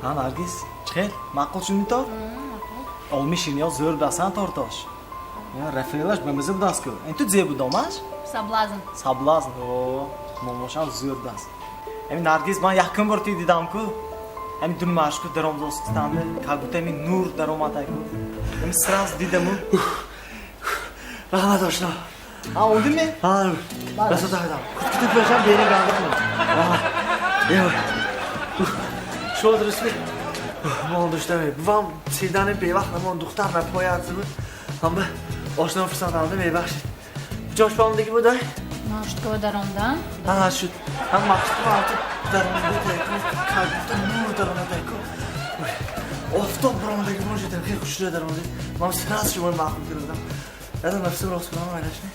Ha Nargis, chiqil, ma'qul shuni tor. Olmishing yo zo'r dasan tortosh. Ya Rafaelash bimizni dasku. Entu zebu domash? Соблазн. Sablazn. O, momoshan zo'r das. Emin Nargis man yaqin bor tididam-ku. Emin dunmashku daromdostanda, как будто emin nur daromatayku. Emin sraz didamu. Rahmat oshna. Ha, oldimi? Ha, rasat aytam. Kutib bersam beni qandiqmi? Ha. Yo'q. Sho'ldir ismi. Mo'ldir ishlamay. Buvam sevdani bevaqt namon duxtarna poyatimi. Hamma oshna fursat oldi bevaqt. Josh palmdagi buday. Может, кого даромдан? Ha, shu. Ham maqsadim olti daromdagi kalbda nur daromdagi. Oftob daromdagi mojida xeyr xushli daromdagi. Men sraz shuni ma'qul ko'rdim. Adam nafsi rost bilan o'ylashni.